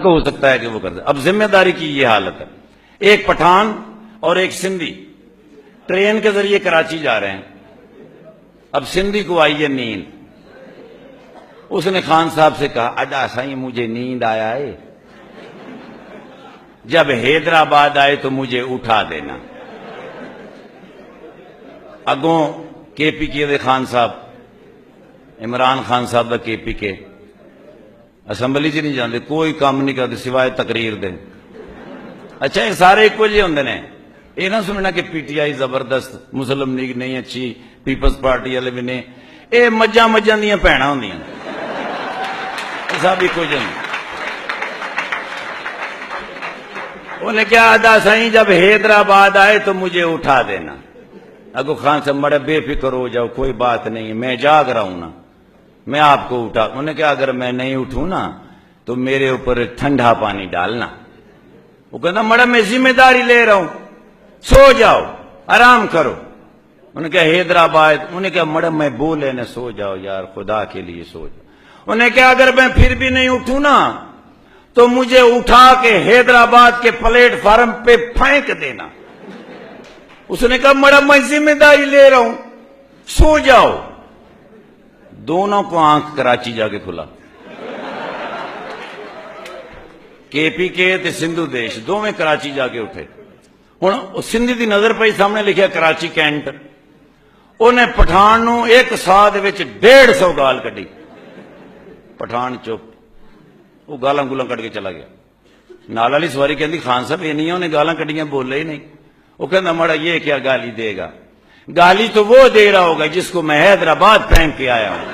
ہو سکتا ہے کہ وہ کر دے. اب ذمہ داری کی یہ حالت ہے. ایک پٹھان اور ایک سندھی ٹرین کے ذریعے کراچی جا رہے ہیں. اب سندھی کو آئی ہے نیند. اس نے خان صاحب سے کہا ادا سائیں مجھے نیند آیا ہے، جب حیدرآباد آئے تو مجھے اٹھا دینا. اگوں کے پی کے دے خان صاحب عمران خان صاحب دا کے پی کے اسمبلی چ نہیں جاندے، کوئی کام نہیں کرتے سوائے تقریر دے. اچھا یہ سارے ایک جے ہوندے نے. یہ نہ سمجھنا کہ پی ٹی آئی زبردست، مسلم لیگ نہیں اچھی، پیپلز پارٹی والے بھی نہیں. یہ مجھاں دیاں بھیناں ہوندیاں، سب ایک جے. انہیں کیا ادا سائیں جب حیدرآباد آئے تو مجھے اٹھا دینا. اگو خان سے مڑے بے فکر ہو جاؤ، کوئی بات نہیں، میں جاگ رہا ہوں نا، میں آپ کو اٹھا. انہوں نے کہا اگر میں نہیں اٹھوں نا تو میرے اوپر ٹھنڈا پانی ڈالنا. وہ کہتا مڑا میں ذمہ داری لے رہا ہوں، سو جاؤ آرام کرو. انہوں نے کہا حیدرآباد. انہوں نے کہا مڑا میں بولے نہ سو جاؤ یار، خدا کے لیے سو جاؤ. انہوں نے کہا اگر میں پھر بھی نہیں اٹھوں نا تو مجھے اٹھا کے حیدرآباد کے پلیٹ فارم پہ پھینک دینا. اس نے کہا مڑا میں ذمہ داری لے رہا ہوں، سو جاؤ. دونوں کو آنکھ کراچی جا کے کھلا. کے پی کے تے سندھو دیش دونوں کراچی جا کے اٹھے. ہوں سندھی دی نظر پئی سامنے لکھیا کراچی کینٹ. انہیں پٹھان نو ایک ساتھ وچ 150 گال کڈی. پٹھان چپ، وہ گالاں گولاں کٹ کے چلا گیا. نال والی سواری کہندی خان صاحب یہ نہیں، انہیں گالاں کڈیاں بولے ہی نہیں. وہ کہندا مڑا یہ کیا گالی دے گا؟ گالی تو وہ دے رہا ہوگا جس کو میں حیدرآباد پھینک کے آیا ہوں.